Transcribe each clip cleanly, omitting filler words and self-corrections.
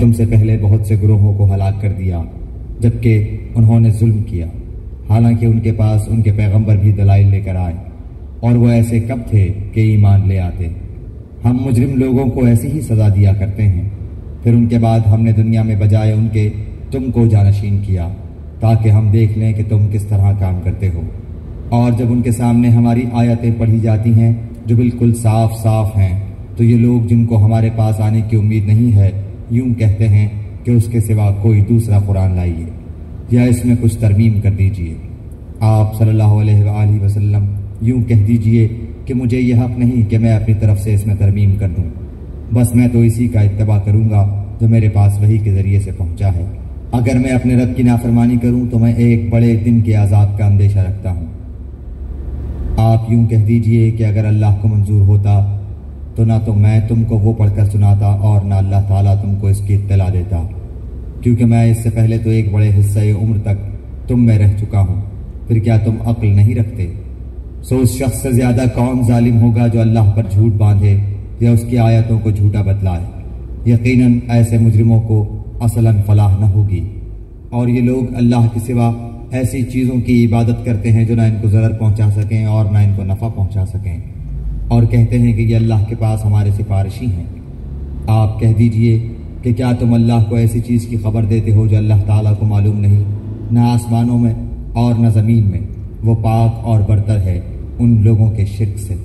تم سے پہلے بہت سے گروہوں کو ہلاک کر دیا جبکہ انہوں نے ظلم کیا، حالانکہ ان کے پاس ان کے پیغمبر بھی دلائل لے کر آئے، اور وہ ایسے کب تھے کہ ایمان لے آتے۔ ہم مجرم لوگوں کو ایسی ہی سزا دیا کرتے ہیں، پھر ان کے بعد ہم نے دنیا میں بجائے ان کے تم کو جانشین کیا تاکہ ہم دیکھ لیں کہ تم کس طرح کام کرتے ہو۔ اور جب ان کے سامنے ہماری آیتیں پڑھی جاتی ہیں جو بالکل صاف صاف ہیں تو یہ لوگ جن کو ہمارے پاس آنے کی امید نہیں ہے یوں کہتے ہیں کہ اس کے سوا کوئی دوسرا قرآن لائیے یا اس میں کچھ ترمیم کر دیجئے۔ آپ صلی اللہ علیہ وآلہ وسلم یوں کہہ دیجئے کہ مجھے یہ حق نہیں کہ میں اپنی طرف سے اس میں ترمیم کر دوں، بس میں تو اسی کا اتباع کروں گا جو میرے پاس وحی کے ذریعے سے پہنچا ہے۔ اگر میں اپنے رب کی نافرمانی کروں تو میں ایک بڑے دن کے عذاب کا اندیشہ رکھتا ہوں۔ آپ یوں کہہ دیجئے کہ اگر اللہ کو منظور ہوتا تو نہ تو میں تم کو وہ پڑھ کر سناتا اور نہ اللہ تعالیٰ تم کو اس کی اطلاع دیتا، کیونکہ میں اس سے پہلے تو ایک بڑے حصہ عمر تک تم میں رہ چکا ہوں، پھر کیا تم عقل نہیں رکھتے؟ سو اس شخص سے زیادہ کون ظالم ہوگا جو اللہ پر جھوٹ باندھے یا اس کی آیتوں کو جھوٹا بتلائے؟ یقیناً ایسے مجرموں کو اصلاً فلاح نہ ہوگی۔ اور یہ لوگ اللہ کے سوا ایسی چیزوں کی عبادت کرتے ہیں جو نہ ان کو ضرر پہنچا سکیں اور نہ ان کو نفع پہنچا سکیں، اور کہتے ہیں کہ یہ اللہ کے پاس ہمارے سفارشی ہیں۔ آپ کہہ دیجئے کہ کیا تم اللہ کو ایسی چیز کی خبر دیتے ہو جو اللہ تعالیٰ کو معلوم نہیں؟ نہ آسمانوں میں اور نہ زمین میں، وہ پاک اور برتر ہے ان لوگوں کے شرک سے۔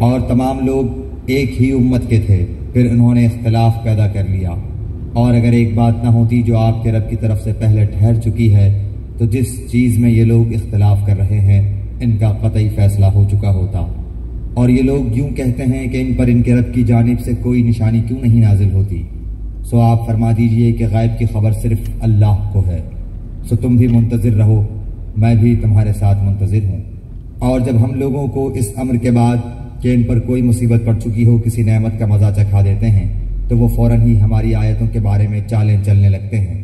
اور تمام لوگ ایک ہی امت کے تھے، پھر انہوں نے اختلاف پیدا کر لیا، اور اگر ایک بات نہ ہوتی جو آپ کے رب کی طرف سے پہلے ٹھہر چکی ہے تو جس چیز میں یہ لوگ اختلاف کر رہے ہیں ان کا قطعی فیصلہ ہو چکا ہوتا۔ اور یہ لوگ یوں کہتے ہیں کہ ان پر ان کے رب کی جانب سے کوئی نشانی کیوں نہیں نازل ہوتی؟ سو آپ فرما دیجئے کہ غیب کی خبر صرف اللہ کو ہے، سو تم بھی منتظر رہو، میں بھی تمہارے ساتھ منتظر ہوں۔ اور جب ہم لوگوں کو اس امر کے بعد کہ ان پر کوئی مصیبت پڑ چکی ہو کسی نعمت کا مزہ چکھا دیتے ہیں تو وہ فوراً ہی ہماری آیتوں کے بارے میں چالیں چلنے لگتے ہیں۔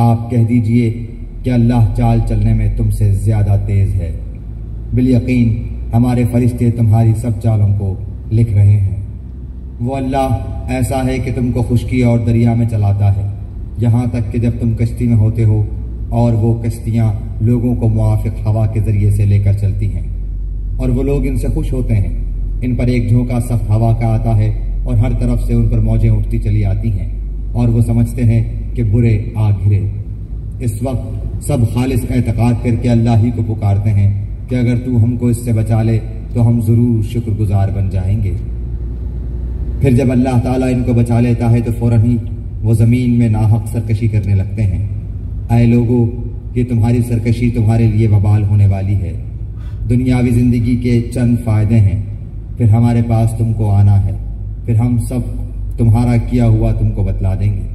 آپ کہہ دیجئے کہ اللہ چال چلنے میں تم سے زیادہ تیز ہے، بالیقین ہمارے فرشتے تمہاری سب چالوں کو لکھ رہے ہیں۔ وہ اللہ ایسا ہے کہ تم کو خشکی اور دریا میں چلاتا ہے، یہاں تک کہ جب تم کشتی میں ہوتے ہو اور وہ کشتیاں لوگوں کو موافق ہوا کے ذریعے سے لے کر چلتی ہیں، اور وہ لوگ ان سے خوش ہوتے ہیں۔ ان پر ایک جھونکا سخت ہوا کا آتا ہے اور ہر طرف سے ان پر موجیں اٹھتی چلی آتی ہیں، اور وہ سمجھتے ہیں کہ برے آ گھرے۔ اس وقت سب خالص اعتقاد کر کے اللہ ہی کو پکارتے ہیں کہ اگر تو ہم کو اس سے بچا لے تو ہم ضرور شکر گزار بن جائیں گے۔ پھر جب اللہ تعالیٰ ان کو بچا لیتا ہے تو فوراً ہی وہ زمین میں ناحق سرکشی کرنے لگتے ہیں۔ اے لوگو، یہ تمہاری سرکشی تمہارے لیے وبال ہونے والی ہے۔ دنیاوی زندگی کے چند فائدے ہیں، پھر ہمارے پاس تم کو آنا ہے، پھر ہم سب تمہارا کیا ہوا تم کو بتلا دیں گے۔